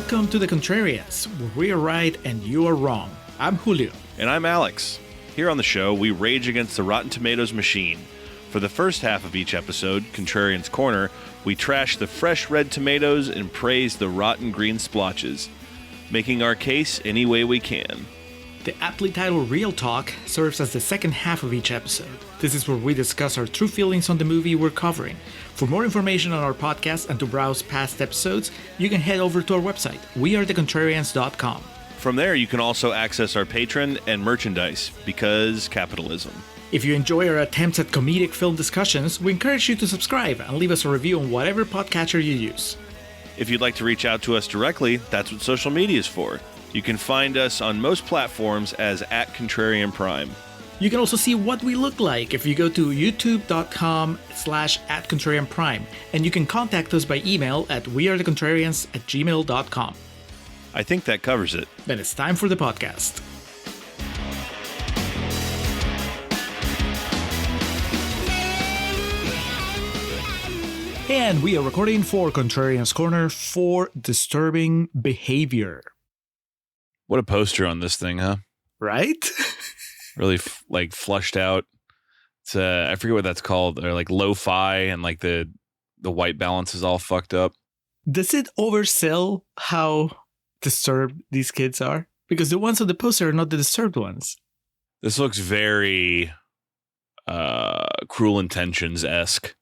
Welcome to the Contrarians, where we are right and you are wrong. I'm Julio. And I'm Alex. Here on the show, we rage against the Rotten Tomatoes machine. For the first half of each episode, Contrarians Corner, we trash the fresh red tomatoes and praise the rotten green splotches, making our case any way we can. The aptly titled Real Talk serves as the second half of each episode. This is where we discuss our true feelings on the movie we're covering. For more information on our podcast and to browse past episodes, you can head over to our website, wearethecontrarians.com. From there, you can also access our Patreon and merchandise, because capitalism. If you enjoy our attempts at comedic film discussions, we encourage you to subscribe and leave us a review on whatever podcatcher you use. If you'd like to reach out to us directly, that's what social media is for. You can find us on most platforms as @ContrarianPrime. You can also see what we look like if you go to youtube.com/@ContrarianPrime, and you can contact us by email at wearethecontrarians@gmail.com. I think that covers it. Then it's time for the podcast. And we are recording for Contrarians Corner for disturbing behavior. What a poster on this thing, huh? Right? Really flushed out. It's I forget what that's called. They're like lo-fi, and like the white balance is all fucked up. Does it oversell how disturbed these kids are? Because the ones on the poster are not the disturbed ones. This looks very Cruel Intentions-esque,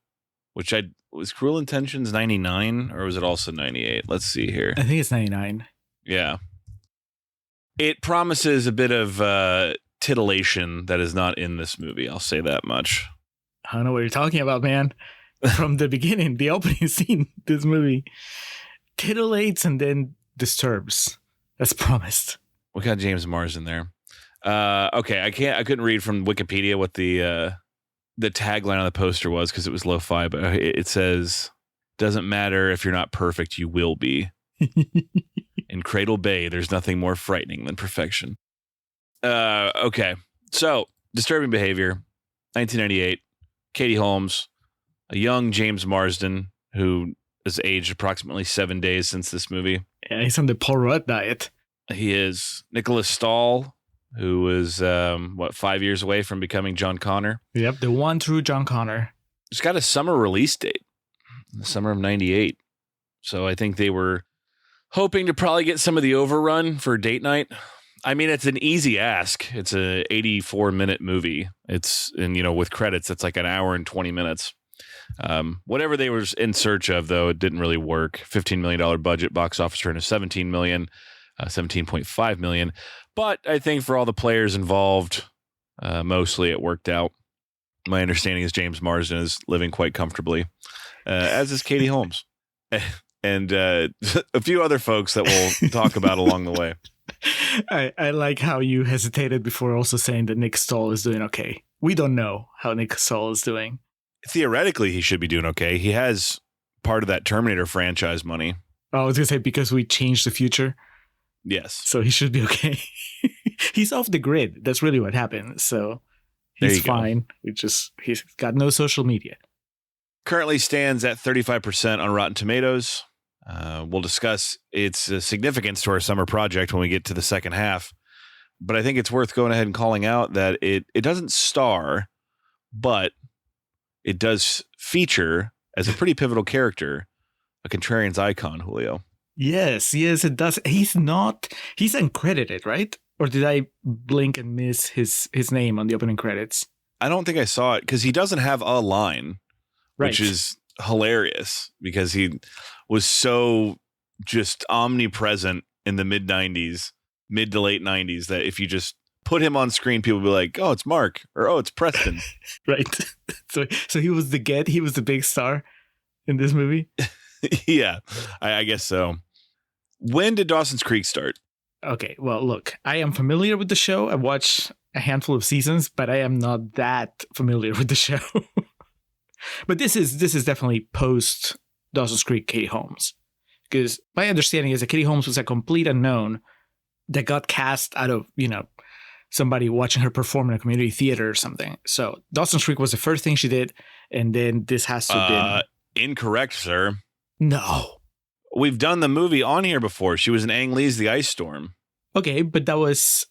which was Cruel Intentions 99 or was it also 98? Let's see here. I think it's 99. Yeah. It promises a bit of titillation that is not in this movie. I'll say that much. I don't know what you're talking about, man. From the beginning, the opening scene, this movie titillates and then disturbs, as promised. We got James Marsden there. Okay, I couldn't read from Wikipedia what the tagline on the poster was because it was lo-fi, but it says, "Doesn't matter if you're not perfect, you will be." In Cradle Bay, there's nothing more frightening than perfection. Okay, so disturbing behavior, 1998. Katie Holmes, a young James Marsden who has aged approximately 7 days since this movie. Yeah, he's on the Paul Rudd diet. He is Nicholas Stahl, who is 5 years away from becoming John Connor. Yep, the one true John Connor. It's got a summer release date, the summer of 98. So I think they were hoping to probably get some of the overrun for date night. I mean, it's an easy ask. It's a 84-minute movie. With credits, it's like an hour and 20 minutes. Whatever they were in search of, though, it didn't really work. $15 million budget, box office return of $17 million, $17.5 million. But I think for all the players involved, mostly it worked out. My understanding is James Marsden is living quite comfortably, as is Katie Holmes. And a few other folks that we'll talk about along the way. I like how you hesitated before also saying that Nick Stahl is doing okay. We don't know how Nick Stahl is doing. Theoretically, he should be doing okay. He has part of that Terminator franchise money. Oh, I was going to say because we changed the future. Yes. So he should be okay. He's off the grid. That's really what happened. So he's fine. He's got no social media. Currently stands at 35% on Rotten Tomatoes. We'll discuss its significance to our summer project when we get to the second half. But I think it's worth going ahead and calling out that it doesn't star, but it does feature as a pretty pivotal character, a Contrarians icon, Julio. Yes, it does. He's uncredited, right? Or did I blink and miss his name on the opening credits? I don't think I saw it because he doesn't have a line, right, which is hilarious because he was so just omnipresent in the mid to late 90s that if you just put him on screen, people would be like, "Oh, it's Mark," or "Oh, it's Preston." Right. So he was he was the big star in this movie. Yeah, I guess so. When did Dawson's Creek start? Okay, well, look, I am familiar with the show. I watched a handful of seasons, but I am not that familiar with the show. But this is definitely post Dawson's Creek Katie Holmes. Because my understanding is that Katie Holmes was a complete unknown that got cast out of, somebody watching her perform in a community theater or something. So Dawson's Creek was the first thing she did, and then this has to have been... Incorrect, sir. No. We've done the movie on here before. She was in Ang Lee's The Ice Storm. Okay, but that was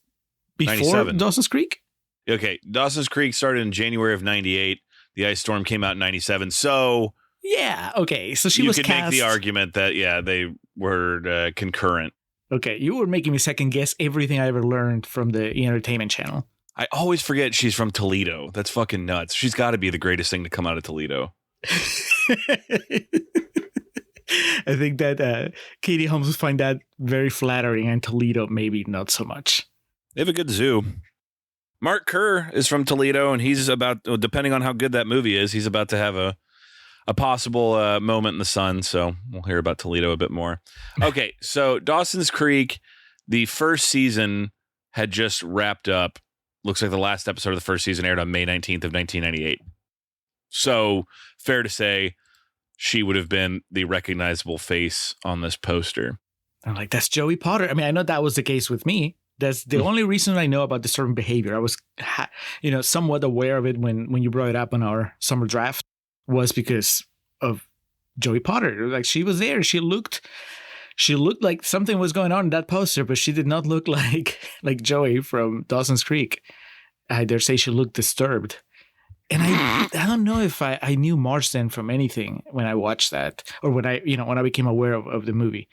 before 97. Dawson's Creek? Okay, Dawson's Creek started in January of 98. The Ice Storm came out in 97. So yeah, okay. So she was cast. You could make the argument that, yeah, they were concurrent. Okay, you were making me second guess everything I ever learned from the Entertainment Channel. I always forget she's from Toledo. That's fucking nuts. She's got to be the greatest thing to come out of Toledo. I think that Katie Holmes would find that very flattering, and Toledo maybe not so much. They have a good zoo. Mark Kerr is from Toledo, and he's about, depending on how good that movie is, he's about to have a possible moment in the sun. So we'll hear about Toledo a bit more. Okay, so Dawson's Creek, the first season had just wrapped up. Looks like the last episode of the first season aired on May 19th of 1998. So fair to say she would have been the recognizable face on this poster. I'm like, that's Joey Potter. I mean, I know that was the case with me. That's the only reason I know about disturbing behavior. I was, somewhat aware of it when you brought it up on our summer draft, was because of Joey Potter. Like, she was there. She looked like something was going on in that poster, but she did not look like Joey from Dawson's Creek. I dare say she looked disturbed. And I don't know if I knew Marsden from anything when I watched that, or when I became aware of the movie.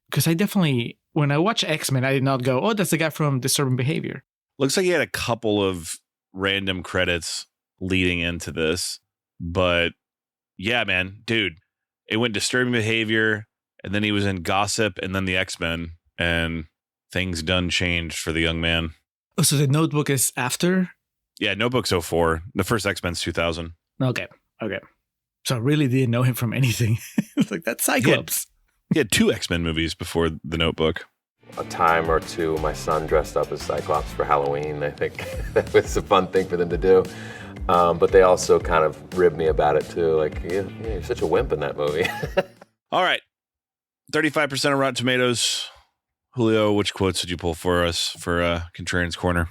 Because I definitely, when I watched X-Men, I did not go, oh, that's the guy from Disturbing Behavior. Looks like he had a couple of random credits leading into this. But yeah, man, dude, it went Disturbing Behavior, and then he was in Gossip, and then the X-Men, and things done changed for the young man. Oh, so the Notebook is after? Yeah, Notebook's 04. The first X-Men's 2000. Okay. So I really didn't know him from anything. It's like, that's Cyclops. He had 2 X-Men movies before the Notebook. A time or two, my son dressed up as Cyclops for Halloween. I think that was a fun thing for them to do. But they also kind of ribbed me about it, too. Like, you're such a wimp in that movie. All right. 35% of Rotten Tomatoes. Julio, which quotes did you pull for us for Contrarians Corner?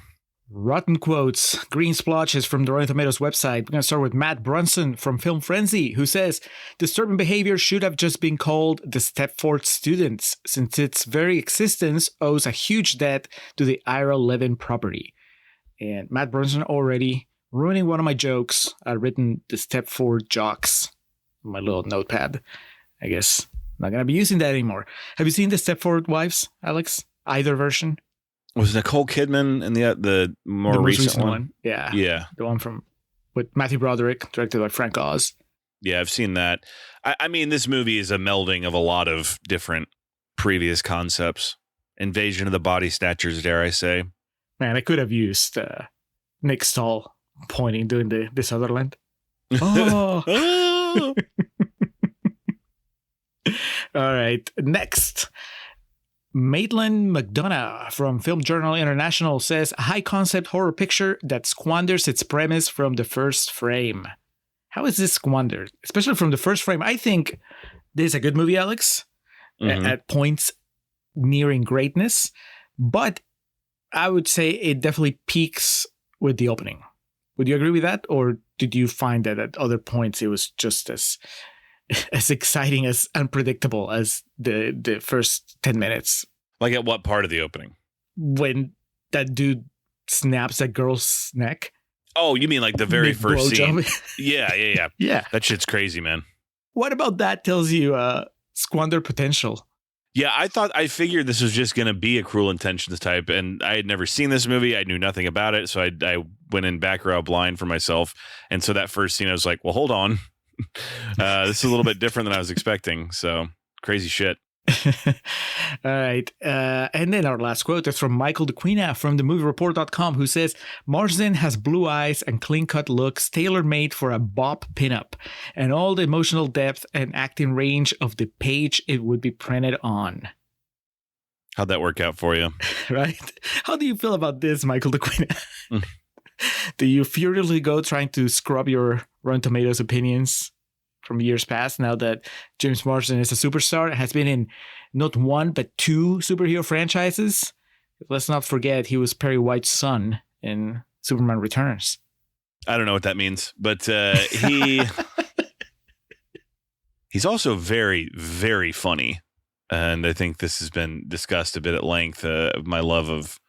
Rotten quotes. Green splotches from the Rotten Tomatoes website. We're going to start with Matt Brunson from Film Frenzy, who says, disturbing behavior should have just been called The Stepford Students, since its very existence owes a huge debt to the Ira Levin property. And Matt Brunson already ruining one of my jokes. I've written The Stepford Jocks on my little notepad. I guess I'm not going to be using that anymore. Have you seen The Stepford Wives, Alex? Either version? Was Nicole Kidman in the more recent one? Yeah. The one with Matthew Broderick, directed by Frank Oz. Yeah, I've seen that. I mean, this movie is a melding of a lot of different previous concepts. Invasion of the Body Snatchers, dare I say. Man, I could have used Nick Stahl pointing, doing the Sutherland. Oh! All right, next. Maitland McDonough from Film Journal International says, a high-concept horror picture that squanders its premise from the first frame. How is this squandered? Especially from the first frame. I think this is a good movie, Alex, at points nearing greatness. But I would say it definitely peaks with the opening. Would you agree with that? Or did you find that at other points it was just as exciting, as unpredictable as the first 10 minutes? Like at what part of the opening? When that dude snaps that girl's neck. Oh, you mean like the very first scene? Yeah. Yeah. That shit's crazy, man. What about that tells you squander potential? Yeah, I figured this was just going to be a Cruel Intentions type, and I had never seen this movie. I knew nothing about it, so I went in back row blind for myself. And so that first scene, I was like, well, hold on. This is a little bit different than I was expecting. So crazy shit. All right. And then our last quote is from Michael DeQuina from themoviereport.com, who says, Marsden has blue eyes and clean-cut looks tailor-made for a bop pinup, and all the emotional depth and acting range of the page it would be printed on. How'd that work out for you? Right? How do you feel about this, Michael DeQuina? Do you furiously go trying to scrub your Rotten Tomatoes opinions from years past, now that James Marsden is a superstar and has been in not one but 2 superhero franchises? Let's not forget he was Perry White's son in Superman Returns. I don't know what that means, but he's also very, very funny. And I think this has been discussed a bit at length. My love of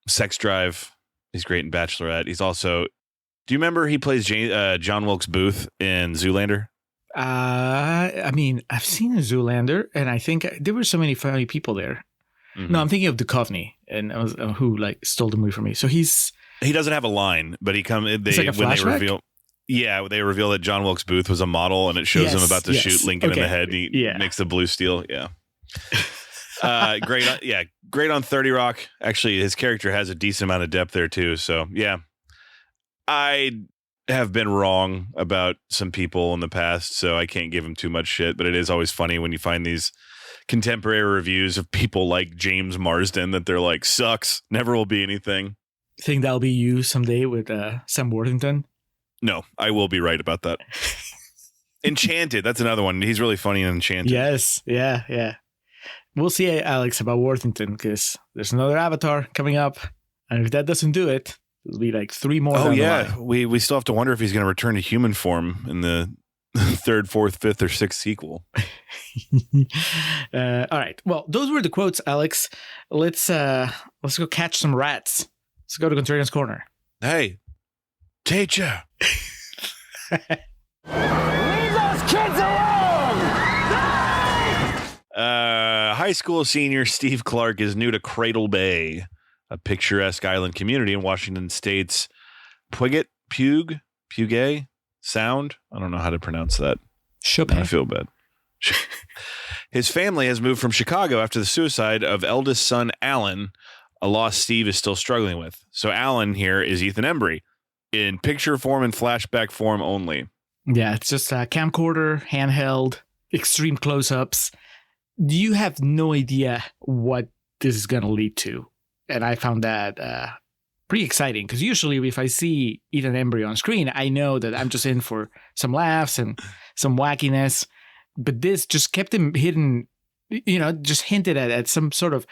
Sex Drive. He's great in Bachelorette. He's also, do you remember he plays John Wilkes Booth in Zoolander? I mean, I've seen Zoolander, and I think there were so many funny people there. Mm-hmm. No, I'm thinking of Duchovny, and who like stole the movie from me. So he doesn't have a line, but he it's like a when flashback? they reveal that John Wilkes Booth was a model, and it shows him about to shoot Lincoln in the head. And he makes the blue steel. Yeah. Great on 30 Rock. Actually, his character has a decent amount of depth there too. So yeah, I have been wrong about some people in the past, so I can't give him too much shit. But it is always funny when you find these contemporary reviews of people like James Marsden that they're like, sucks, never will be anything. Think that'll be you someday with Sam Worthington? No, I will be right about that. Enchanted, that's another one. He's really funny in Enchanted. Yes, yeah. We'll see, Alex, about Worthington, because there's another Avatar coming up, and if that doesn't do it, it'll be like 3 more. Oh yeah, we still have to wonder if he's going to return to human form in the 3rd, 4th, 5th, or 6th sequel. All right. Well, those were the quotes, Alex. Let's go catch some rats. Let's go to Contrarians Corner. Hey, teacher. Leave those kids alone! High school senior Steve Clark is new to Cradle Bay, a picturesque island community in Washington State's Puget Sound. I don't know how to pronounce that. Chopin. I feel bad. His family has moved from Chicago after the suicide of eldest son Alan, a loss Steve is still struggling with. So Alan here is Ethan Embry in picture form and flashback form only. Yeah, it's just a camcorder, handheld, extreme close-ups. You have no idea what this is going to lead to. And I found that pretty exciting, because usually if I see Ethan Embry on screen, I know that I'm just in for some laughs and some wackiness. But this just kept him hidden, just hinted at some sort of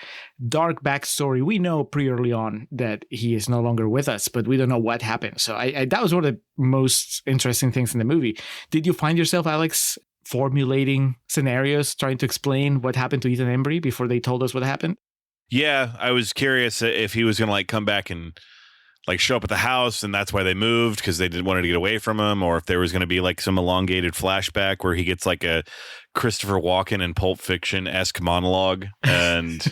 dark backstory. We know pretty early on that he is no longer with us, but we don't know what happened. So that was one of the most interesting things in the movie. Did you find yourself, Alex, formulating scenarios, trying to explain what happened to Ethan Embry before they told us what happened? Yeah, I was curious if he was going to like come back and like show up at the house and that's why they moved, because they wanted to get away from him, or if there was going to be like some elongated flashback where he gets like a Christopher Walken in Pulp Fiction-esque monologue. And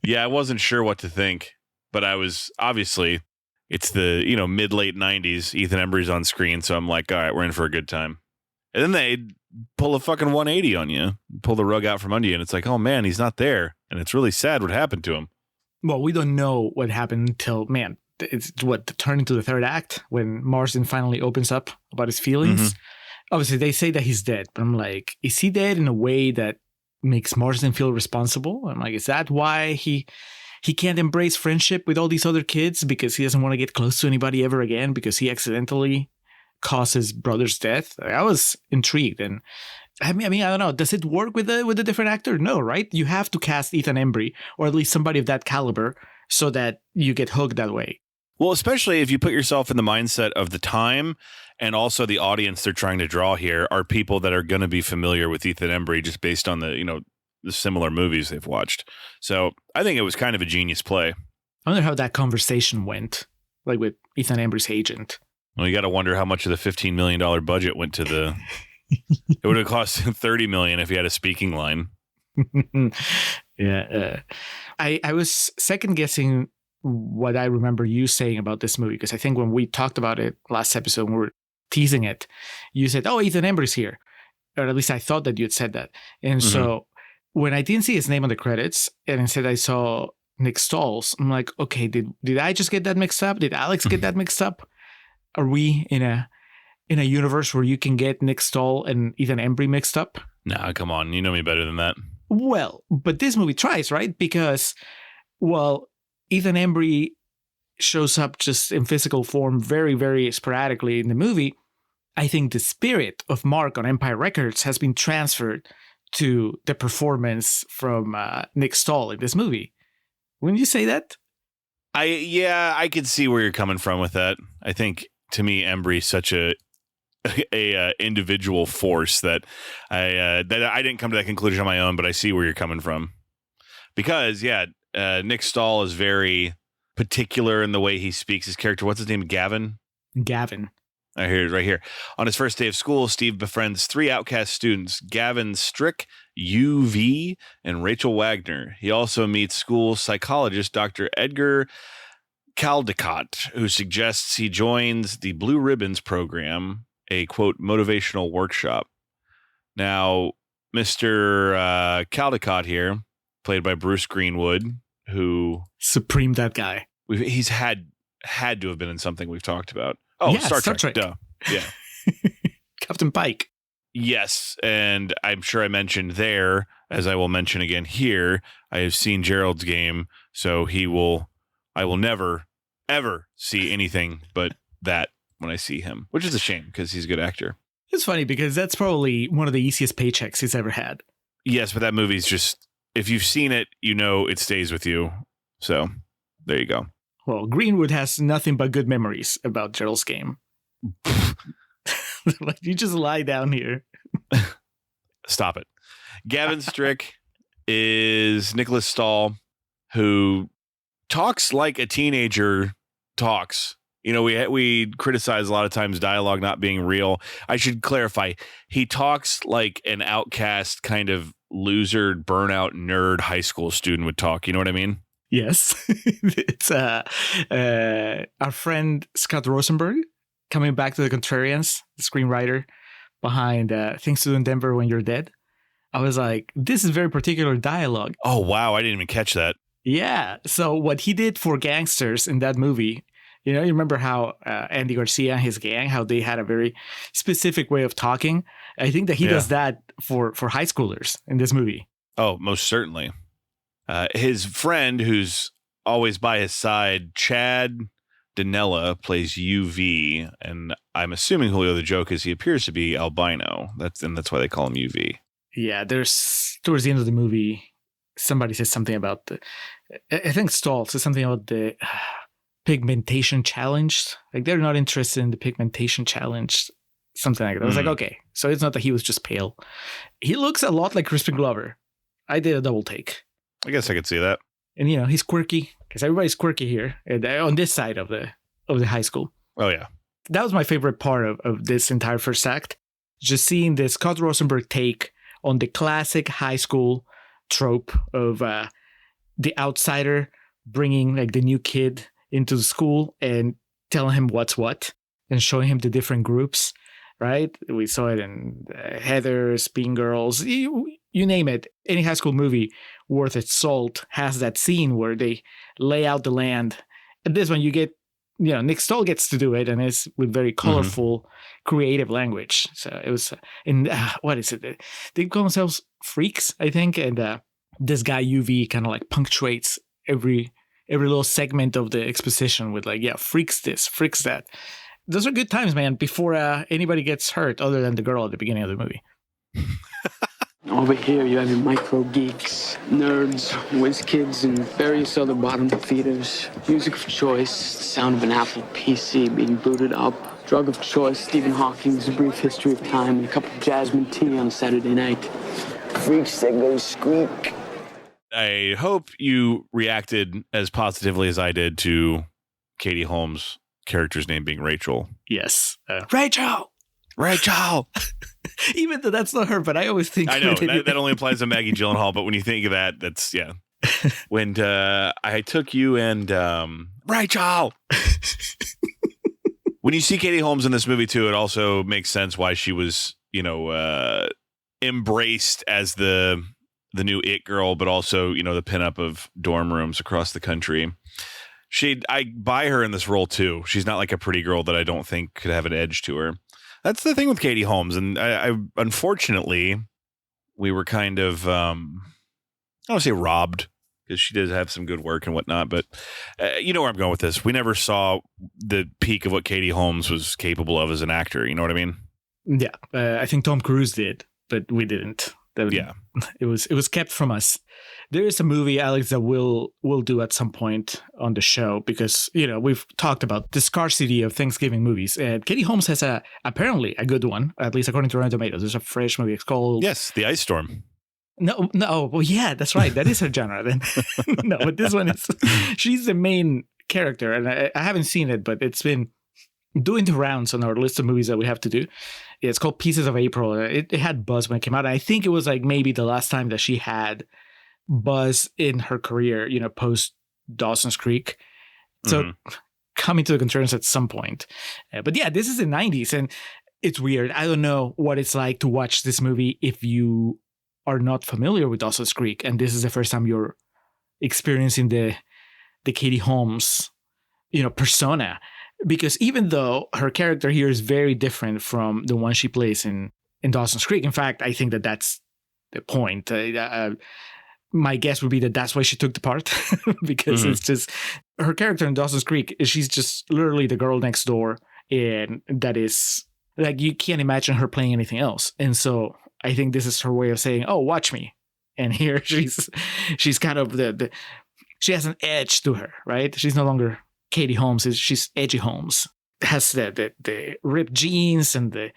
yeah, I wasn't sure what to think, but I was obviously, it's the, mid-late 90s, Ethan Embry's on screen. So I'm like, all right, we're in for a good time. And then they pull a fucking 180 on you, pull the rug out from under you. And it's like, oh man, he's not there. And it's really sad what happened to him. Well, we don't know what happened until, it's turning to the 3rd act when Marsden finally opens up about his feelings. Mm-hmm. Obviously, they say that he's dead, but I'm like, is he dead in a way that makes Marsden feel responsible? I'm like, is that why he can't embrace friendship with all these other kids, because he doesn't want to get close to anybody ever again because he accidentally caused his brother's death? I was intrigued, and I mean, I don't know. Does it work with a different actor? No, right? You have to cast Ethan Embry, or at least somebody of that caliber, so that you get hooked that way. Well, especially if you put yourself in the mindset of the time, and also the audience they're trying to draw here are people that are going to be familiar with Ethan Embry just based on the similar movies they've watched. So I think it was kind of a genius play. I wonder how that conversation went, like with Ethan Embry's agent. Well, you got to wonder how much of the $15 million budget went to the... It would have cost $30 million if he had a speaking line. Yeah. I was second guessing what I remember you saying about this movie, because I think when we talked about it last episode, when we were teasing it, you said, oh, Ethan Embry's here. Or at least I thought that you had said that. And so when I didn't see his name on the credits, and instead I saw Nick Stolz, I'm like, okay, did I just get that mixed up? Did Alex get that mixed up? Are we in a universe where you can get Nick Stoll and Ethan Embry mixed up? Nah, come on. You know me better than that. Well, but this movie tries, right? Because, Ethan Embry shows up just in physical form very, very sporadically in the movie. I think the spirit of Mark on Empire Records has been transferred to the performance from Nick Stoll in this movie. Wouldn't you say that? I could see where you're coming from with that. I think, to me, Embry's such a a individual force that I didn't come to that conclusion on my own, but I see where you're coming from. Because Nick Stahl is very particular in the way he speaks his character. What's his name? Gavin. I hear it right here. On his first day of school, Steve befriends 3 outcast students, Gavin Strick, UV, and Rachel Wagner. He also meets school psychologist Dr. Edgar Caldecott, who suggests he joins the Blue Ribbons program, a, quote, motivational workshop. Now, Mr. Caldecott here, played by Bruce Greenwood, who... Supreme that guy. He's had to have been in something we've talked about. Oh, yeah, Star Trek. Duh. Yeah. Captain Pike. Yes, and I'm sure I mentioned there, as I will mention again here, I have seen Gerald's Game, so I will never, ever see anything but that when I see him, which is a shame because he's a good actor. It's funny because that's probably one of the easiest paychecks he's ever had. Yes, but that movie's just, if you've seen it, you know it stays with you. So there you go. Well, Greenwood has nothing but good memories about Gerald's Game. Like, you just lie down here. Stop it. Gavin Strick is Nicholas Stahl, who talks like a teenager talks. You know, we criticize a lot of times dialogue not being real. I should clarify. He talks like an outcast kind of loser, burnout, nerd high school student would talk. You know what I mean? Yes. It's our friend Scott Rosenberg coming back to the Contrarians, the screenwriter behind Things to Do in Denver When You're Dead. I was like, this is very particular dialogue. Oh, wow. I didn't even catch that. Yeah. So what he did for gangsters in that movie, you know, you remember how Andy Garcia and his gang, how they had a very specific way of talking. I think that he does that for high schoolers in this movie. Oh, most certainly. His friend, who's always by his side, Chad Danella, plays UV, and I'm assuming, Julio, the joke is he appears to be albino. That's why they call him UV. Yeah, there's towards the end of the movie, somebody says something about I think Stahl says something about the pigmentation challenge. Like, they're not interested in the pigmentation challenge, something like that. I was like, okay, so it's not that he was just pale. He looks a lot like Crispin Glover. I did a double take. I guess I could see that. And, you know, he's quirky because everybody's quirky here on this side of the high school. Oh, yeah. That was my favorite part of this entire first act. Just seeing the Scott Rosenberg take on the classic high school trope of the outsider bringing like the new kid into the school and telling him what's what and showing him the different groups, right? We saw it in Heathers, Bean Girls, you name it. Any high school movie worth its salt has that scene where they lay out the land. And this one you get, you know, Nick Stahl gets to do it, and it's with very colorful, creative language. So it was in, what is it? They call themselves freaks, I think. And this guy UV kind of like punctuates every little segment of the exposition with like, yeah, freaks this, freaks that. Those are good times, man, before anybody gets hurt other than the girl at the beginning of the movie. Over here, you have your micro geeks, nerds, whiz kids, and various other bottom feeders. Music of choice, the sound of an Apple PC being booted up. Drug of choice, Stephen Hawking's A Brief History of Time, and a cup of jasmine tea on a Saturday night. Freaks that go squeak. I hope you reacted as positively as I did to Katie Holmes' character's name being Rachel. Yes. Rachel! Even though that's not her, but I always think... I know, that only applies to Maggie Gyllenhaal, but when you think of that, that's, yeah. When I took you and Rachel! When you see Katie Holmes in this movie, too, it also makes sense why she was, you know, embraced as the new it girl, but also, you know, the pinup of dorm rooms across the country. I buy her in this role, too. She's not like a pretty girl that I don't think could have an edge to her. That's the thing with Katie Holmes. And I unfortunately, we were kind of, I don't want to say robbed, because she does have some good work and whatnot. But you know where I'm going with this. We never saw the peak of what Katie Holmes was capable of as an actor. You know what I mean? Yeah. I think Tom Cruise did, but we didn't. Yeah. It was kept from us. There is a movie, Alex, that we'll do at some point on the show because, we've talked about the scarcity of Thanksgiving movies. And Katie Holmes has apparently a good one, at least according to Rotten Tomatoes. There's a fresh movie. It's called... Yes, The Ice Storm. No. Well, yeah, that's right. That is her genre then. No, but this one is... She's the main character. And I haven't seen it, but it's been doing the rounds on our list of movies that we have to do. It's called Pieces of April. It had buzz when it came out. I think it was like maybe the last time that she had buzz in her career, post Dawson's Creek. So coming to the Contrarians at some point. But yeah, this is the 90s and it's weird. I don't know what it's like to watch this movie if you are not familiar with Dawson's Creek and this is the first time you're experiencing the Katie Holmes, persona. Because even though her character here is very different from the one she plays in Dawson's Creek, in fact, I think that's the point. My guess would be that that's why she took the part because it's just her character in Dawson's Creek. She's just literally the girl next door. And that is like, you can't imagine her playing anything else. And so I think this is her way of saying, oh, watch me. And here she's kind of she has an edge to her, right? She's no longer Katie Holmes, she's Edgy Holmes. Has the ripped jeans and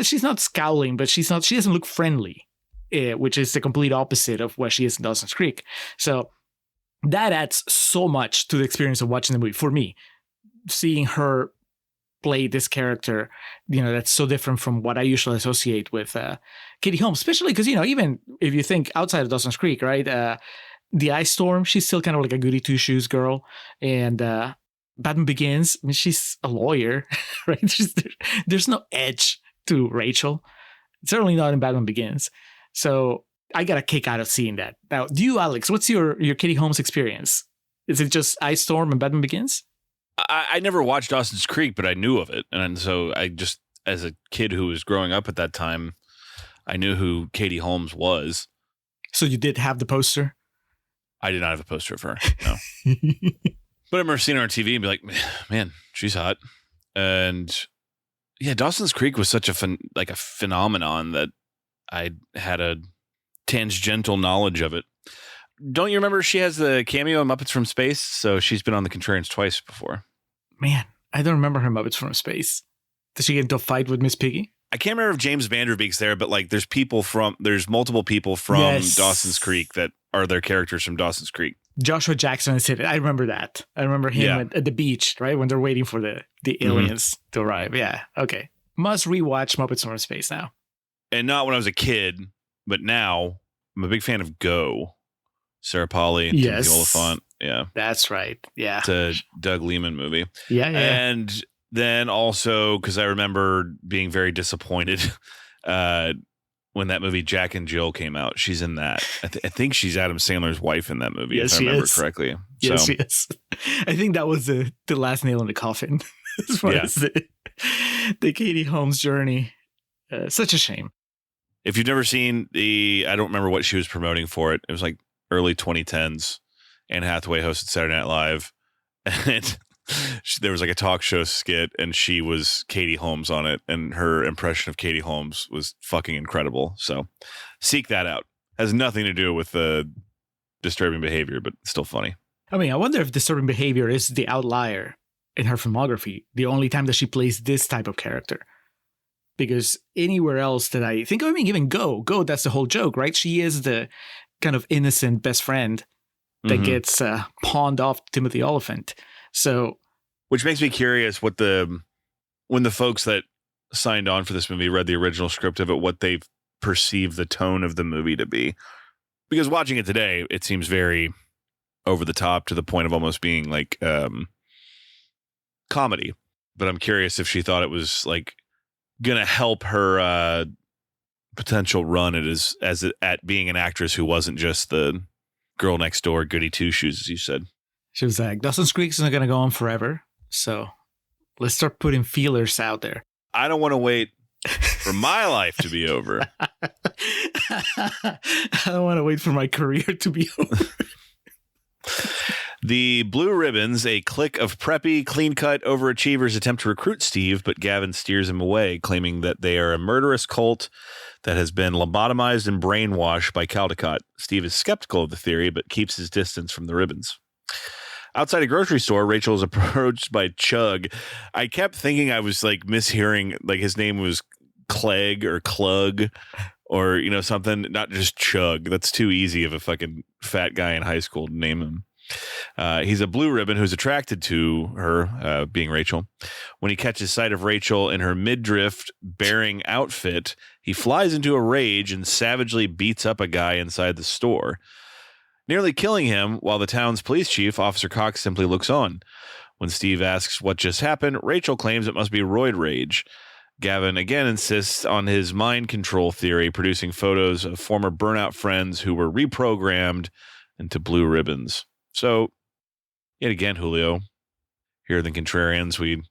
she's not scowling, but she doesn't look friendly, which is the complete opposite of what she is in Dawson's Creek. So that adds so much to the experience of watching the movie for me. Seeing her play this character, that's so different from what I usually associate with Katie Holmes, especially because, even if you think outside of Dawson's Creek, right? The Ice Storm, she's still kind of like a goody two-shoes girl. And Batman Begins, I mean, she's a lawyer, right? There's no edge to Rachel. Certainly not in Batman Begins. So I got a kick out of seeing that. Now, do you, Alex, what's your Katie Holmes experience? Is it just Ice Storm and Batman Begins? I never watched Dawson's Creek, but I knew of it. And so I just, as a kid who was growing up at that time, I knew who Katie Holmes was. So you did have the poster? I did not have a poster of her, no. But I remember seeing her on TV and be like, man, she's hot. And yeah, Dawson's Creek was such a phenomenon that I had a tangential knowledge of it. Don't you remember she has the cameo in Muppets from Space? So she's been on the Contrarians twice before. Man, I don't remember her Muppets from Space. Does she get into a fight with Miss Piggy? I can't remember if James Vanderbeek's there, but there's multiple people from Dawson's Creek that are their characters from Dawson's Creek. Joshua Jackson is in it. I remember that. I remember him at the beach, right? When they're waiting for the aliens to arrive. Yeah. Okay. Must rewatch Muppets from Space now. And not when I was a kid, but now I'm a big fan of Go. Sarah Polley, Timothy Oliphant. Yeah. That's right. Yeah. It's a Doug Liman movie. Yeah. And then also, because I remember being very disappointed when that movie Jack and Jill came out. She's in that. I think she's Adam Sandler's wife in that movie, yes, if I remember correctly. Yes, she is. I think that was the last nail in the coffin as far as the Katie Holmes journey. Such a shame. If you've never seen I don't remember what she was promoting for it. It was like early 2010s. Anne Hathaway hosted Saturday Night Live. And there was like a talk show skit and she was Katie Holmes on it. And her impression of Katie Holmes was fucking incredible. So seek that out. Has nothing to do with the disturbing behavior, but still funny. I mean, I wonder if disturbing behavior is the outlier in her filmography. The only time that she plays this type of character. Because anywhere else that I think of, I mean, even Go, that's the whole joke, right? She is the kind of innocent best friend that gets pawned off to Timothy Oliphant. So, which makes me curious when the folks that signed on for this movie read the original script of it, what they perceive the tone of the movie to be. Because watching it today, it seems very over the top to the point of almost being like comedy. But I'm curious if she thought it was like gonna help her potential run at being an actress who wasn't just the girl next door goody two shoes, as you said. She was like, Dawson's Creek is not gonna go on forever, so let's start putting feelers out there. I don't want to wait for my life to be over. I don't want to wait for my career to be over. The Blue Ribbons, a clique of preppy, clean-cut overachievers, attempt to recruit Steve, but Gavin steers him away, claiming that they are a murderous cult that has been lobotomized and brainwashed by Caldecott. Steve is skeptical of the theory, but keeps his distance from the Ribbons. Outside a grocery store, Rachel is approached by Chug. I kept thinking I was like mishearing, like his name was Clegg or Clug or, you know, something, not just Chug. That's too easy of a fucking fat guy in high school to name him. He's a blue ribbon who's attracted to her, being Rachel. When he catches sight of Rachel in her midriff bearing outfit, he flies into a rage and savagely beats up a guy inside the store, nearly killing him, while the town's police chief, Officer Cox, simply looks on. When Steve asks what just happened, Rachel claims it must be roid rage. Gavin again insists on his mind control theory, producing photos of former burnout friends who were reprogrammed into blue ribbons. So, yet again, Julio, here in the Contrarians, we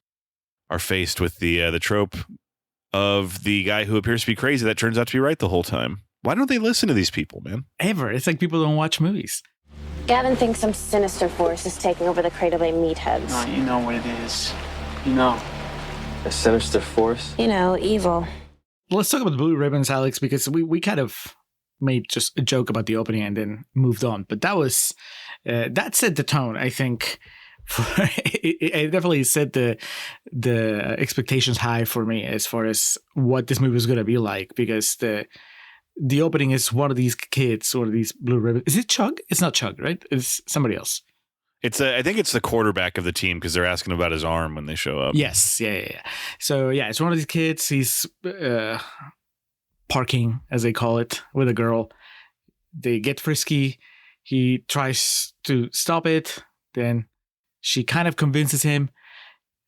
are faced with the trope of the guy who appears to be crazy that turns out to be right the whole time. Why don't they listen to these people, man? Ever. It's like people don't watch movies. Gavin thinks some sinister force is taking over the Cradle Bay meatheads. No, you know what it is. You know. A sinister force? You know, evil. Let's talk about the Blue Ribbons, Alex, because we kind of made just a joke about the opening and then moved on. But that was that set the tone, I think. It definitely set the expectations high for me as far as what this movie was going to be like, because the opening is one of these kids or these blue ribbons. Is it Chug? It's not Chug, right? It's somebody else. I think it's the quarterback of the team because they're asking about his arm when they show up. Yes. Yeah. So, yeah, it's one of these kids. He's parking, as they call it, with a girl. They get frisky. He tries to stop it. Then she kind of convinces him,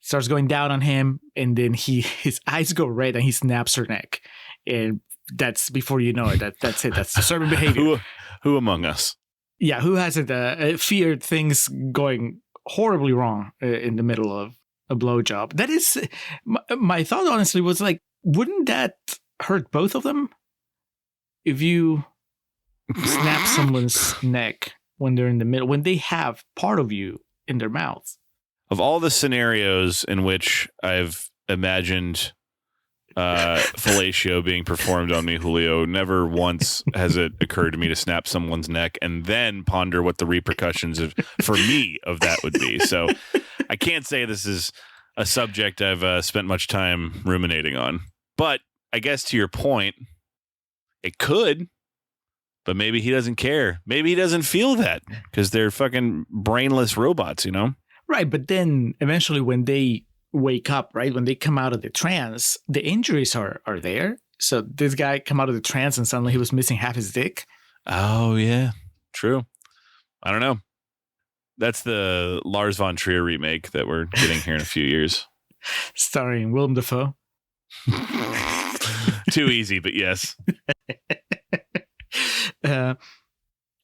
starts going down on him, and then his eyes go red and he snaps her neck. And that's, before you know it, that's it. That's disturbing behavior. Who among us? Yeah, who hasn't feared things going horribly wrong in the middle of a blowjob? That is, my thought honestly was like, wouldn't that hurt both of them? If you snap someone's neck when they're in the middle, when they have part of you in their mouth. Of all the scenarios in which I've imagined fellatio being performed on me, Julio, never once has it occurred to me to snap someone's neck and then ponder what the repercussions for me of that would be. So I can't say this is a subject I've spent much time ruminating on. But I guess to your point, it could, but maybe he doesn't care. Maybe he doesn't feel that because they're fucking brainless robots, you know? Right, but then eventually when they wake up, right, when they come out of the trance, the injuries are there. So this guy come out of the trance and suddenly he was missing half his dick. Oh yeah, true. I don't know. That's the Lars von Trier remake that we're getting here in a few years, starring Willem Dafoe. Too easy, but yes.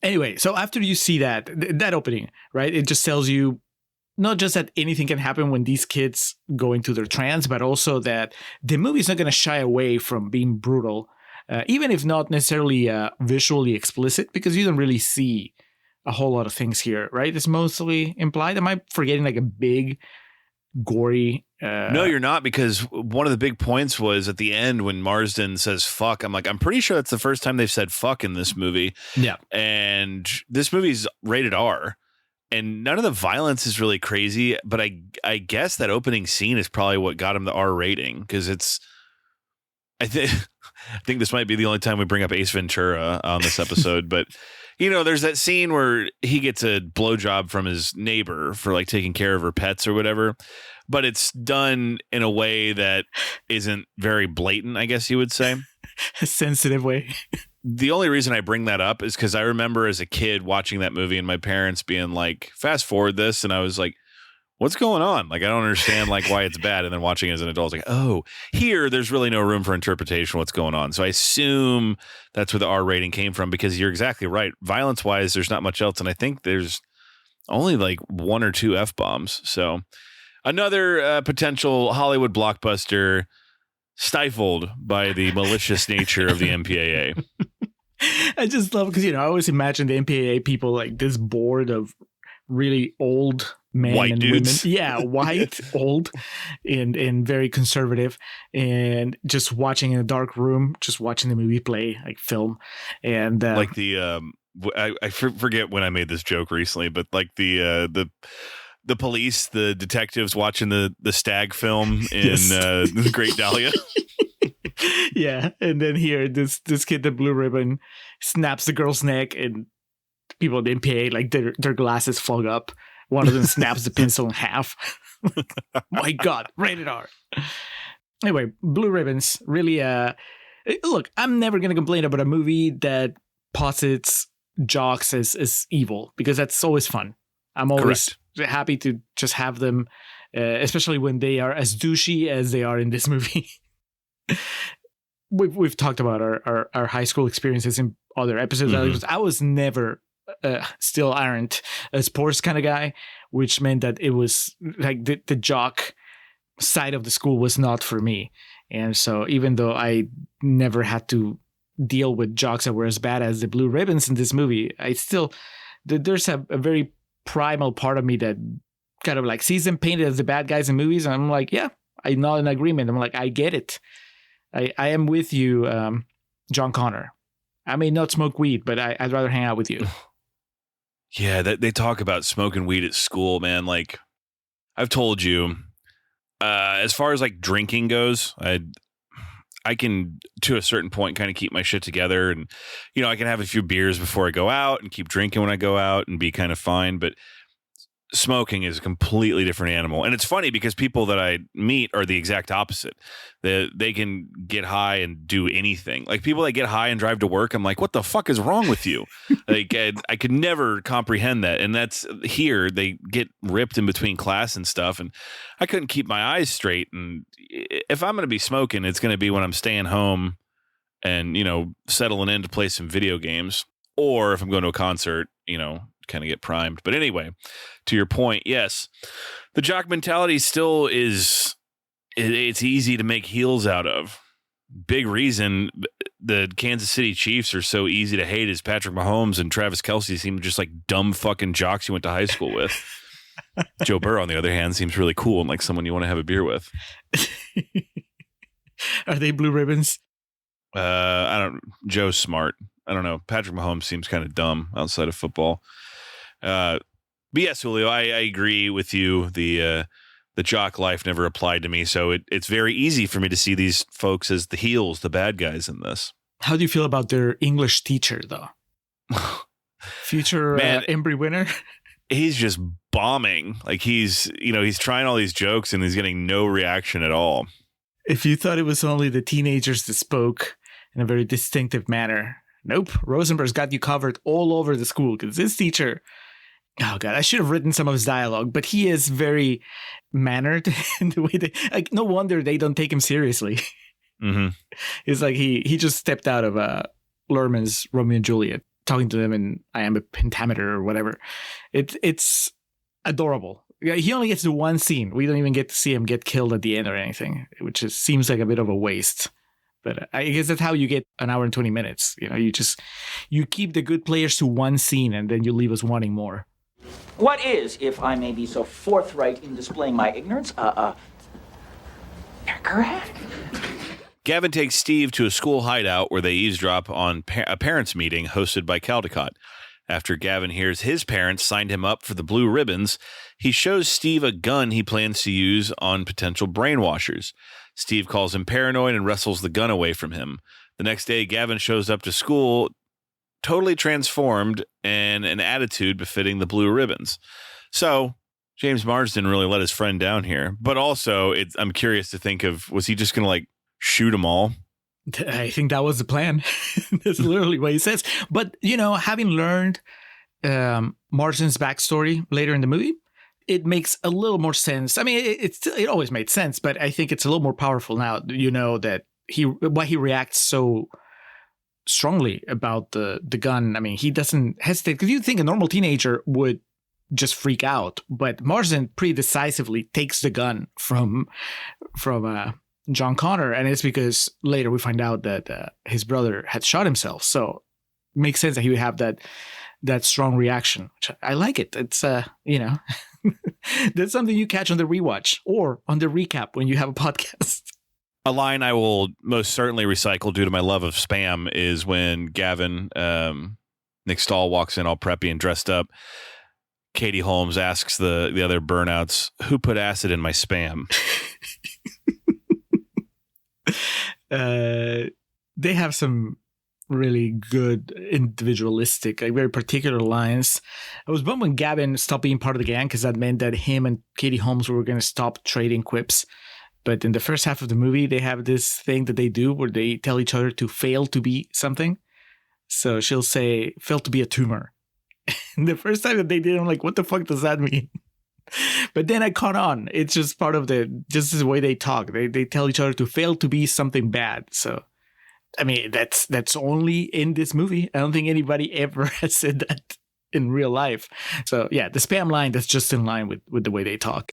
Anyway, so after you see that opening, right, it just tells you not just that anything can happen when these kids go into their trance, but also that the movie is not going to shy away from being brutal, even if not necessarily visually explicit, because you don't really see a whole lot of things here, right? It's mostly implied. Am I forgetting like a big, gory... No, you're not, because one of the big points was at the end when Marsden says fuck. I'm like, I'm pretty sure that's the first time they've said fuck in this movie. Yeah. And this movie's rated R. And none of the violence is really crazy, but I guess that opening scene is probably what got him the R rating, because I think this might be the only time we bring up Ace Ventura on this episode, but you know, there's that scene where he gets a blowjob from his neighbor for like taking care of her pets or whatever, but it's done in a way that isn't very blatant, I guess you would say. A sensitive way. The only reason I bring that up is because I remember as a kid watching that movie and my parents being like, fast forward this. And I was like, what's going on? Like, I don't understand like why it's bad. And then watching it as an adult, I was like, oh, here, there's really no room for interpretation of what's going on. So I assume that's where the R rating came from, because you're exactly right. Violence wise, there's not much else. And I think there's only like 1 or 2 F-bombs. So another potential Hollywood blockbuster stifled by the malicious nature of the MPAA. I just love, because, you know, I always imagine the MPAA people like this board of really old men White and dudes. women. Yeah, white, old, and very conservative, and just watching in a dark room, just watching the movie play, like film, and Like the I forget when I made this joke recently, but like the police, the detectives watching the Stag film in Yes. The Great Dahlia. yeah, and then here this kid, the blue ribbon, snaps the girl's neck, and people at the MPA, like their glasses fog up. One of them snaps the pencil in half. My God, rated R. Anyway, Blue Ribbons really. Look, I'm never gonna complain about a movie that posits jocks as evil, because that's always fun. I'm always happy to just have them, especially when they are as douchey as they are in this movie. We've talked about our high school experiences in other episodes. Mm-hmm. I was never, still aren't, a sports kind of guy, which meant that it was like the jock side of the school was not for me. And so even though I never had to deal with jocks that were as bad as the Blue Ribbons in this movie, I still, there's a very primal part of me that kind of like sees them painted as the bad guys in movies. And I'm like, yeah, I'm not in agreement. I'm like, I get it. I am with you, John Connor. I may not smoke weed, but I'd rather hang out with you. Yeah, they talk about smoking weed at school, man. Like, I've told you, as far as like drinking goes, I can, to a certain point, kind of keep my shit together, and I can have a few beers before I go out and keep drinking when I go out and be kind of fine. But smoking is a completely different animal, and it's funny because people that I meet are the exact opposite. They can get high and do anything. Like people that get high and drive to work, I'm like, what the fuck is wrong with you? Like I could never comprehend that. And that's here. They get ripped in between class and stuff, and I couldn't keep my eyes straight. And if I'm going to be smoking, it's going to be when I'm staying home and settling in to play some video games, or if I'm going to a concert, kind of get primed. But anyway, to your point, yes, the jock mentality still is, it's easy to make heels out of. Big reason the Kansas City Chiefs are so easy to hate is Patrick Mahomes and Travis Kelce seem just like dumb fucking jocks you went to high school with. Joe Burrow, on the other hand, seems really cool and like someone you want to have a beer with. Are they Blue Ribbons? Joe's smart. I don't know. Patrick Mahomes seems kind of dumb outside of football. But yes, Julio, I agree with you. The jock life never applied to me, so it's very easy for me to see these folks as the heels, the bad guys in this. How do you feel about their English teacher, though? Future Embry winner? He's just bombing. Like he's trying all these jokes and he's getting no reaction at all. If you thought it was only the teenagers that spoke in a very distinctive manner, nope. Rosenberg's got you covered all over the school, because this teacher, oh God, I should have written some of his dialogue, but he is very mannered in the way like, no wonder they don't take him seriously. Mm-hmm. It's like he just stepped out of Lerman's Romeo and Juliet, talking to them in I Am a Pentameter or whatever. It's adorable. Yeah, he only gets to one scene. We don't even get to see him get killed at the end or anything, which seems like a bit of a waste. But I guess that's how you get an hour and 20 minutes. You keep the good players to one scene and then you leave us wanting more. What is, if I may be so forthright in displaying my ignorance, correct? Gavin takes Steve to a school hideout where they eavesdrop on a parents' meeting hosted by Caldecott. After Gavin hears his parents signed him up for the Blue Ribbons, he shows Steve a gun he plans to use on potential brainwashers. Steve calls him paranoid and wrestles the gun away from him. The next day, Gavin shows up to school totally transformed and an attitude befitting the Blue Ribbons. So James Marsden really let his friend down here. But also, I'm curious to think of, was he just going to like shoot them all? I think that was the plan. That's literally what he says. But, having learned Marsden's backstory later in the movie, it makes a little more sense. I mean, it always made sense, but I think it's a little more powerful now, that why he reacts so strongly about the gun. I mean, he doesn't hesitate, because you think a normal teenager would just freak out, but Marsden pretty decisively takes the gun from John Connor, and it's because later we find out that his brother had shot himself. So makes sense that he would have that strong reaction. I like it. It's that's something you catch on the rewatch or on the recap when you have a podcast. A line I will most certainly recycle due to my love of Spam is when Gavin, Nick Stahl, walks in all preppy and dressed up. Katie Holmes asks the other burnouts, "Who put acid in my Spam?" They have some really good individualistic, like very particular lines. I was bummed when Gavin stopped being part of the gang because that meant that him and Katie Holmes were going to stop trading quips. But in the first half of the movie, they have this thing that they do where they tell each other to fail to be something. So she'll say, "fail to be a tumor." And the first time that they did, I'm like, what the fuck does that mean? But then I caught on. It's just part of just the way they talk. They tell each other to fail to be something bad. So, I mean, that's only in this movie. I don't think anybody ever has said that in real life. So, yeah, the Spam line, that's just in line with the way they talk.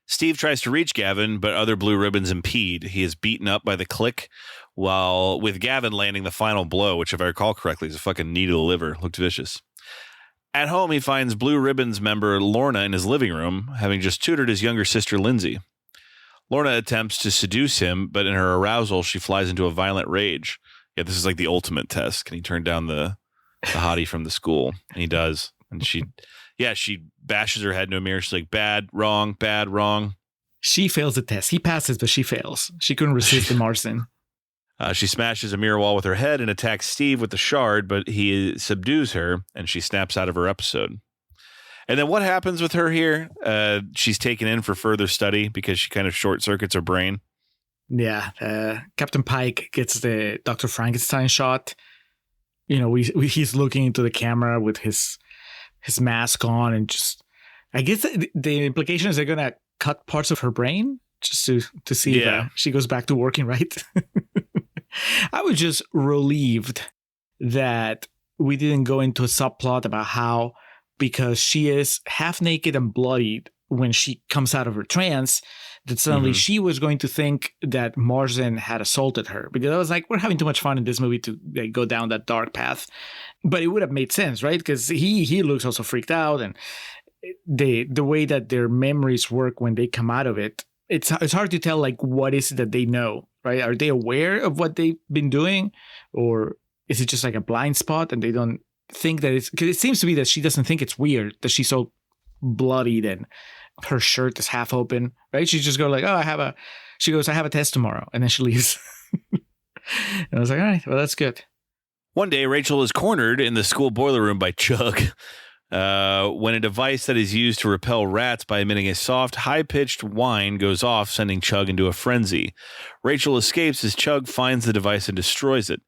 Steve tries to reach Gavin, but other blue ribbons impede. He is beaten up by the clique, while with Gavin landing the final blow, which, if I recall correctly, is a fucking knee to the liver. Looked vicious. At home, he finds Blue Ribbons member Lorna in his living room, having just tutored his younger sister, Lindsay. Lorna attempts to seduce him, but in her arousal, she flies into a violent rage. Yeah, this is like the ultimate test. Can he turn down the hottie from the school? And he does. And she bashes her head into a mirror. She's like, bad, wrong, bad, wrong. She fails the test. He passes, but she fails. She couldn't resist the Marsden. She smashes a mirror wall with her head and attacks Steve with the shard, but he subdues her, and she snaps out of her episode. And then what happens with her here? She's taken in for further study because she kind of short-circuits her brain. Yeah, Captain Pike gets the Dr. Frankenstein shot. You know, he's looking into the camera with his mask on, and just, I guess the implication is they're going to cut parts of her brain just to see if she goes back to working right. I was just relieved that we didn't go into a subplot about how, because she is half naked and bloodied when she comes out of her trance, that suddenly she was going to think that Marsden had assaulted her. Because I was like, we're having too much fun in this movie to go down that dark path. But it would have made sense, right? Because he looks also freaked out, and the way that their memories work when they come out of it, it's hard to tell, like, what is it that they know, right? Are they aware of what they've been doing, or is it just like a blind spot and they don't think that it's, because it seems to be that she doesn't think it's weird that she's so bloodied and her shirt is half open, right? She just goes like, I have a test tomorrow, and then she leaves. And I was like, all right, well, that's good. One day, Rachel is cornered in the school boiler room by Chug when a device that is used to repel rats by emitting a soft, high-pitched whine goes off, sending Chug into a frenzy. Rachel escapes as Chug finds the device and destroys it.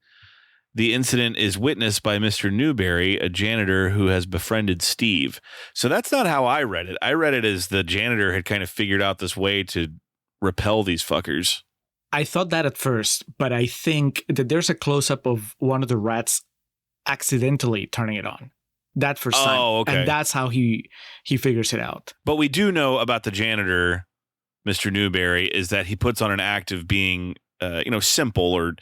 The incident is witnessed by Mr. Newberry, a janitor who has befriended Steve. So that's not how I read it. I read it as the janitor had kind of figured out this way to repel these fuckers. I thought that at first, but I think that there's a close-up of one of the rats accidentally turning it on. That first time. Oh, okay. And that's how he figures it out. But we do know about the janitor, Mr. Newberry, is that he puts on an act of being, simple or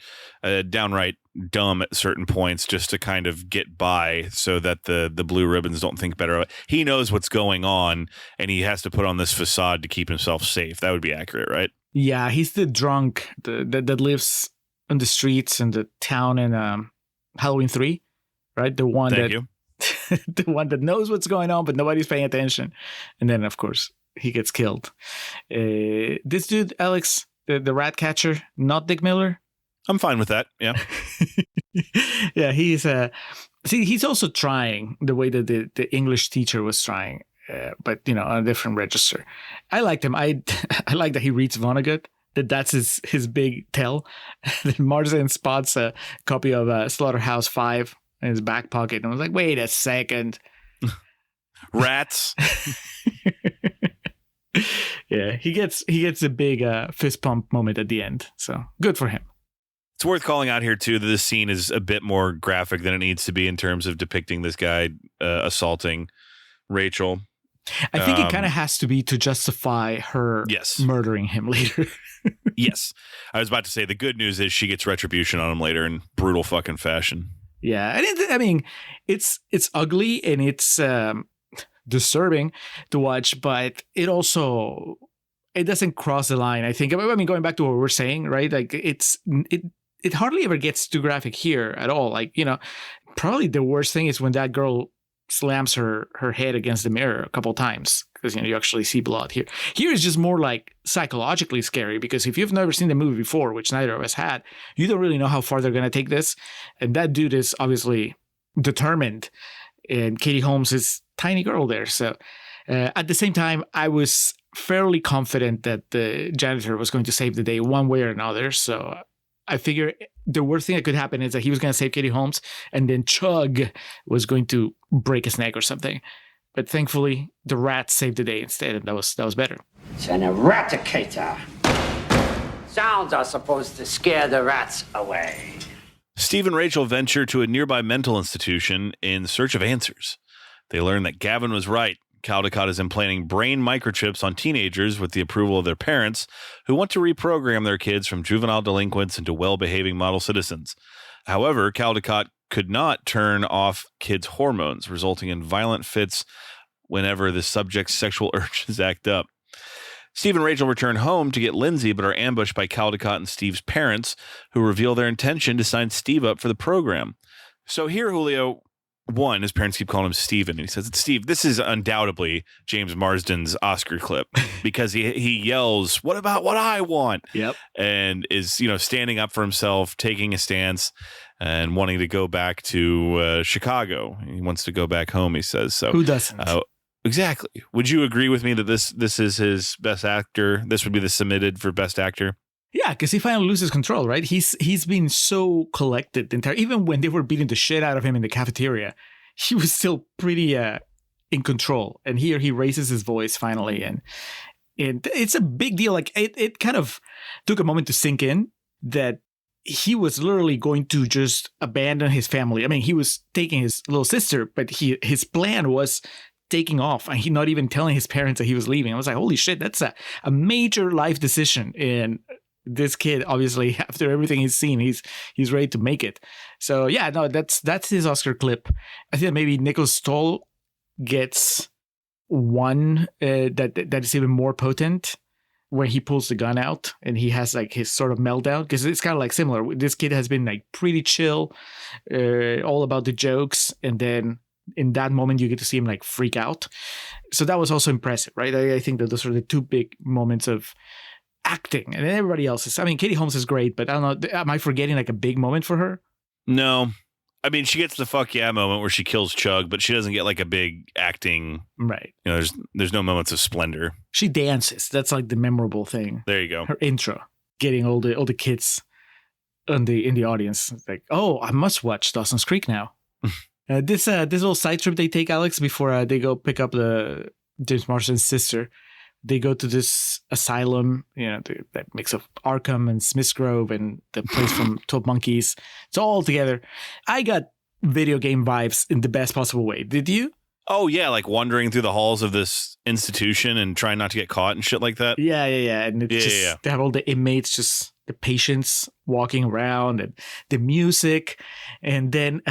downright dumb at certain points just to kind of get by so that the blue ribbons don't think better of it. He knows what's going on, and he has to put on this facade to keep himself safe. That would be accurate, right? Yeah, he's the drunk that lives on the streets in the town in Halloween 3, right? The one the one that knows what's going on, but nobody's paying attention. And then, of course, he gets killed. This dude, Alex, the rat catcher, not Dick Miller. I'm fine with that. Yeah. Yeah, he's also trying the way that the English teacher was trying, but, on a different register. I liked him. I like that he reads Vonnegut. That's his big tell. That Marsden spots a copy of Slaughterhouse 5 in his back pocket, and I was like, wait a second. Rats. Yeah, he gets a big fist pump moment at the end. So good for him. It's worth calling out here, too, that this scene is a bit more graphic than it needs to be in terms of depicting this guy assaulting Rachel. I think it kind of has to be to justify her murdering him later. Yes. I was about to say the good news is she gets retribution on him later in brutal fucking fashion. Yeah, and it's ugly and it's disturbing to watch, but it doesn't cross the line. I think. Going back to what we're saying, right? Like it hardly ever gets too graphic here at all. Like, probably the worst thing is when that girl slams her head against the mirror a couple times, because you actually see blood here. Here is just more like psychologically scary, because if you've never seen the movie before, which neither of us had, you don't really know how far they're going to take this. And that dude is obviously determined, and Katie Holmes is tiny girl there. So at the same time, I was fairly confident that the janitor was going to save the day one way or another. So I figure the worst thing that could happen is that he was going to save Katie Holmes, and then Chug was going to break his neck or something. But thankfully, the rats saved the day instead, and that was better. It's an eradicator. Sounds are supposed to scare the rats away. Steve and Rachel venture to a nearby mental institution in search of answers. They learn that Gavin was right. Caldecott is implanting brain microchips on teenagers with the approval of their parents, who want to reprogram their kids from juvenile delinquents into well-behaving model citizens. However, Caldecott could not turn off kids' hormones, resulting in violent fits whenever the subject's sexual urges act up. Steve and Rachel return home to get Lindsay, but are ambushed by Caldecott and Steve's parents, who reveal their intention to sign Steve up for the program. So here, Julio, one, his parents keep calling him Steven, and he says, "It's Steve." This is undoubtedly James Marsden's Oscar clip, because he yells, "What about what I want?" Yep. And is, standing up for himself, taking a stance, and wanting to go back to Chicago. He wants to go back home, he says. So who doesn't? Exactly. Would you agree with me that this is his best actor? This would be the submitted for best actor? Yeah, because he finally loses control, right? He's been so collected the entire, even when they were beating the shit out of him in the cafeteria, he was still pretty in control. And here he raises his voice finally, and it's a big deal. Like it kind of took a moment to sink in that he was literally going to just abandon his family. I mean, he was taking his little sister, but his plan was taking off, and he not even telling his parents that he was leaving. I was like, holy shit, that's a major life decision. And this kid, obviously, after everything he's seen, he's ready to make it. So yeah, no, that's his Oscar clip. I think maybe Nicholas Stoll gets one that is even more potent, when he pulls the gun out and he has like his sort of meltdown, because it's kind of like similar. This kid has been like pretty chill, all about the jokes, and then in that moment you get to see him like freak out. So that was also impressive, right? I think that those are the two big moments of acting, and everybody else is. I mean, Katie Holmes is great, but I don't know. Am I forgetting like a big moment for her? No, I mean, she gets the fuck yeah moment where she kills Chug, but she doesn't get like a big acting. Right. There's no moments of splendor. She dances. That's like the memorable thing. There you go. Her intro, getting all the kids in the audience. It's like, oh, I must watch Dawson's Creek now. This little side trip they take, Alex, before they go pick up the James Marsden's sister. They go to this asylum, that mix of Arkham and Smith's Grove and the place from 12 Monkeys. It's all together. I got video game vibes in the best possible way. Did you? Oh, yeah, like wandering through the halls of this institution and trying not to get caught and shit like that. Yeah. And it's they have all the inmates, just the patients walking around, and the music. And then,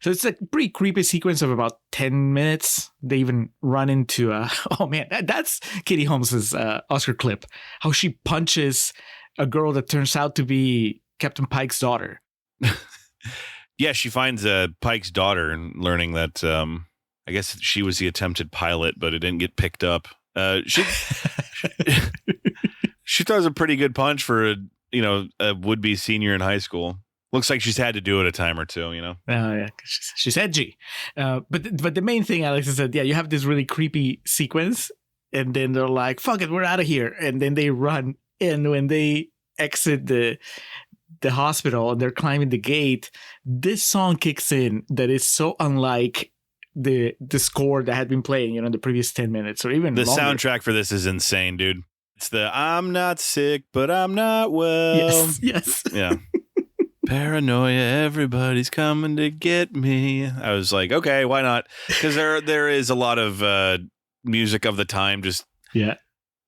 so it's a pretty creepy sequence of about 10 minutes. They even run into, oh man, that's Katie Holmes' Oscar clip. How she punches a girl that turns out to be Captain Pike's daughter. Yeah, she finds Pike's daughter and learning that, I guess she was the attempted pilot, but it didn't get picked up. She throws a pretty good punch for a would-be senior in high school. Looks like she's had to do it a time or two, Oh, yeah, she's edgy. But the main thing, Alex, is that, you have this really creepy sequence, and then they're like, fuck it, we're out of here. And then they run. And when they exit the hospital and they're climbing the gate, this song kicks in that is so unlike the score that had been playing, in the previous 10 minutes or even the longer. Soundtrack for this is insane, dude. It's the I'm not sick, but I'm not well. Yes. Yeah. Paranoia, everybody's coming to get me. I was like, okay, why not? Because there is a lot of music of the time just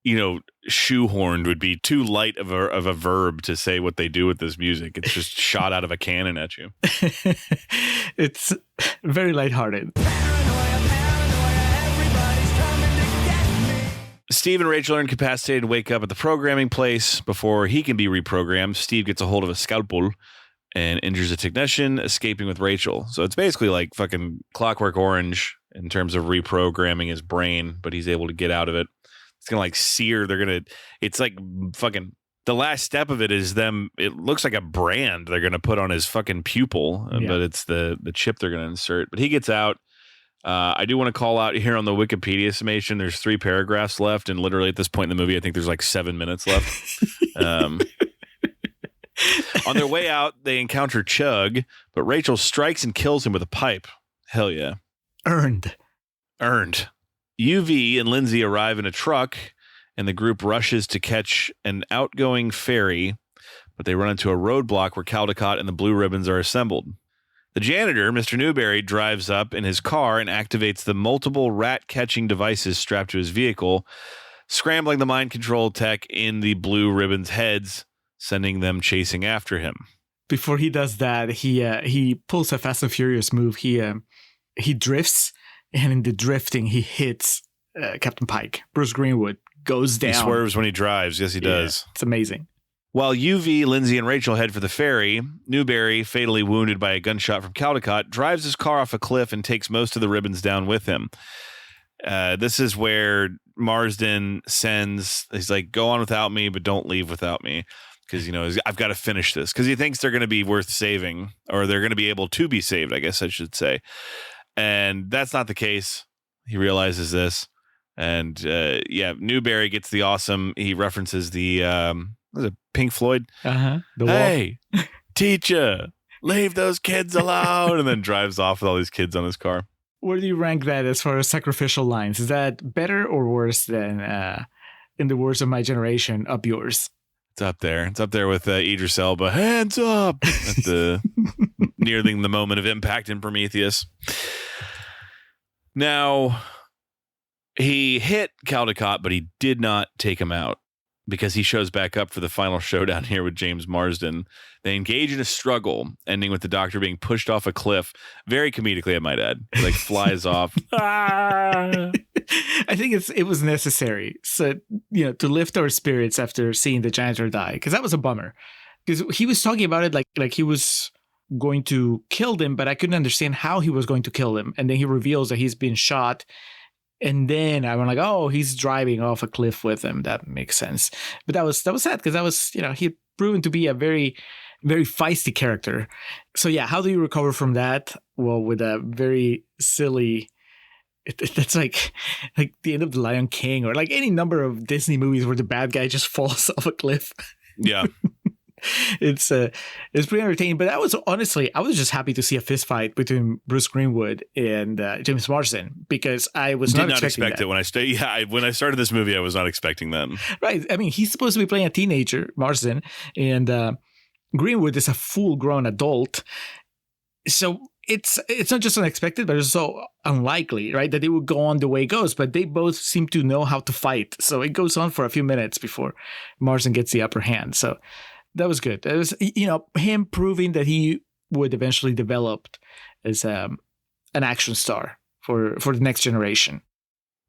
shoehorned would be too light of a verb to say what they do with this music. It's just shot out of a cannon at you. It's very lighthearted. Steve and Rachel are incapacitated and wake up at the programming place. Before he can be reprogrammed, Steve gets a hold of a scalpel and injures a technician, escaping with Rachel. So it's basically like fucking Clockwork Orange in terms of reprogramming his brain, but he's able to get out of it. It's going to like sear. It's like fucking, the last step of it is it looks like a brand they're going to put on his fucking pupil, but it's the chip they're going to insert. But he gets out. I do want to call out here on the Wikipedia summation, there's 3 paragraphs left, and literally at this point in the movie, I think there's like 7 minutes left. On their way out, they encounter Chug, but Rachel strikes and kills him with a pipe. Hell yeah. Earned. UV and Lindsay arrive in a truck, and the group rushes to catch an outgoing ferry, but they run into a roadblock where Caldecott and the Blue Ribbons are assembled. The janitor, Mr. Newberry, drives up in his car and activates the multiple rat-catching devices strapped to his vehicle, scrambling the mind control tech in the Blue Ribbons' heads, sending them chasing after him. Before he does that, he pulls a Fast and Furious move. He drifts, and in the drifting, he hits Captain Pike. Bruce Greenwood goes down. He swerves when he drives. Yes, he does. It's amazing. While UV, Lindsay, and Rachel head for the ferry, Newberry, fatally wounded by a gunshot from Caldecott, drives his car off a cliff and takes most of the Ribbons down with him. This is where Marsden he's like, go on without me, but don't leave without me. Because, I've got to finish this. Because he thinks they're going to be worth saving, or they're going to be able to be saved, I guess I should say. And that's not the case. He realizes this. And, Newberry gets the awesome, he references the... was it Pink Floyd? Hey, teacher, leave those kids alone, and then drives off with all these kids on his car. Where do you rank that as far as sacrificial lines? Is that better or worse than, in the words of my generation, Up Yours? It's up there. It's up there with Idris Elba. Hands up! At the nearing the moment of impact in Prometheus. Now, he hit Caldecott, but he did not take him out, because he shows back up for the final showdown here with James Marsden. They engage in a struggle, ending with the doctor being pushed off a cliff. Very comedically, I might add. He like flies off. I think it was necessary, so to lift our spirits after seeing the janitor die, because that was a bummer. Because he was talking about it like he was going to kill them, but I couldn't understand how he was going to kill them. And then he reveals that he's been shot. And then I'm like, oh, he's driving off a cliff with him. That makes sense. But that was sad, because that was, he proven to be a very, very feisty character. So yeah, how do you recover from that? Well, with a very silly, that's like the end of The Lion King, or like any number of Disney movies where the bad guy just falls off a cliff. Yeah. It's pretty entertaining, but I was just happy to see a fist fight between Bruce Greenwood and James Marsden, because I was not expecting that. It when I started this movie. I was not expecting that. Right. I mean, he's supposed to be playing a teenager, Marsden, and Greenwood is a full-grown adult. So it's not just unexpected, but it's so unlikely, right, that it would go on the way it goes. But they both seem to know how to fight, so it goes on for a few minutes before Marsden gets the upper hand. So that was good. It was, him proving that he would eventually develop as an action star for the next generation.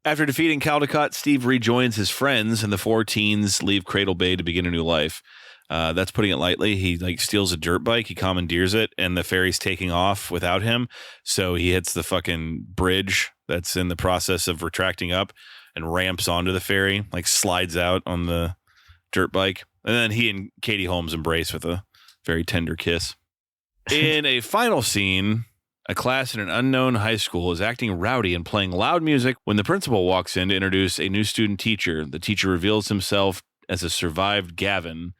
After defeating Caldecott, Steve rejoins his friends, and the 4 teens leave Cradle Bay to begin a new life. That's putting it lightly. He steals a dirt bike, he commandeers it, and the ferry's taking off without him. So he hits the fucking bridge that's in the process of retracting up and ramps onto the ferry, like slides out on the dirt bike. And then he and Katie Holmes embrace with a very tender kiss. In a final scene, a class in an unknown high school is acting rowdy and playing loud music when the principal walks in to introduce a new student teacher. The teacher reveals himself as a survived Gavin,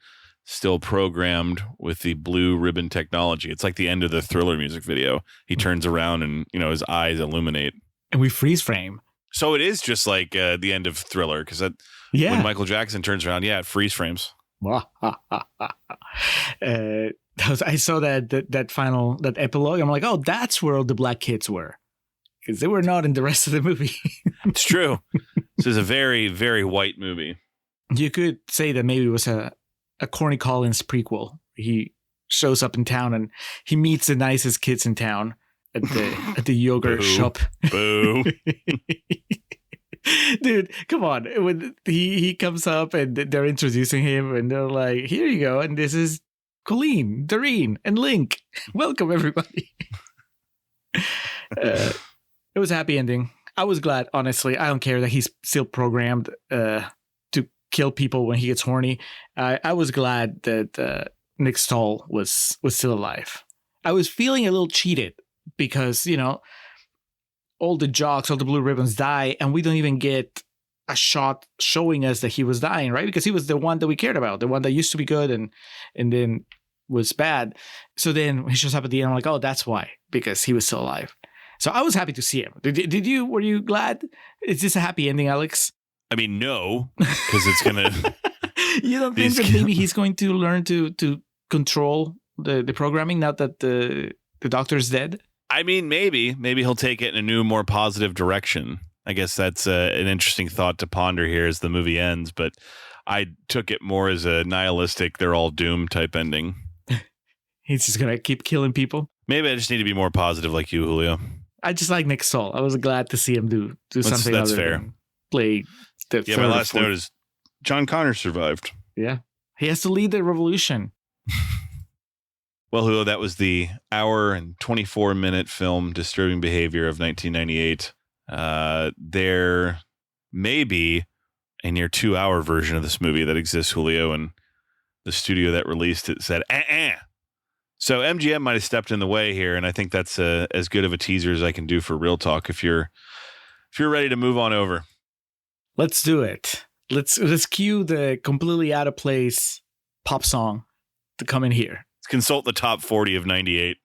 still programmed with the blue ribbon technology. It's like the end of the Thriller music video. He turns around and, his eyes illuminate. And we freeze frame. So it is just like the end of Thriller, because when Michael Jackson turns around, it freeze frames. I saw that epilogue. I'm like, oh, that's where all the black kids were. because they were not in the rest of the movie. It's true. This is a very, very white movie. You could say that maybe it was a Corny Collins prequel. He shows up in town and he meets the nicest kids in town at the yogurt shop. Boo. Dude, come on. When he comes up and they're introducing him and they're like, here you go. And this is Colleen, Doreen, and Link. Welcome, everybody. It was a happy ending. I was glad, honestly. I don't care that he's still programmed to kill people when he gets horny. I was glad that Nick Stahl was still alive. I was feeling a little cheated because, all the jocks, all the blue ribbons die, and we don't even get a shot showing us that he was dying, right? Because he was the one that we cared about, the one that used to be good and then was bad. So then he shows up at the end, I'm like, oh, that's why, because he was still alive. So I was happy to see him. Were you glad? Is this a happy ending, Alex? I mean, no, because it's going to... You don't think that maybe he's going to learn to control the programming now that the doctor's dead? I mean, maybe he'll take it in a new, more positive direction. I guess that's an interesting thought to ponder here as the movie ends, but I took it more as a nihilistic, they're all doomed type ending. He's just going to keep killing people. Maybe I just need to be more positive like you, Julio. I just like Nick Stahl. I was glad to see him do something that's other fair. than play the my last note is John Connor survived. Yeah. He has to lead the revolution. Well, Julio, that was the hour and 24-minute film Disturbing Behavior of 1998. There may be a near 2-hour version of this movie that exists, Julio, and the studio that released it said, So MGM might have stepped in the way here, and I think that's as good of a teaser as I can do for Real Talk if you're ready to move on over. Let's do it. Let's cue the completely out of place pop song to come in here. Let's consult the top 40 of 98.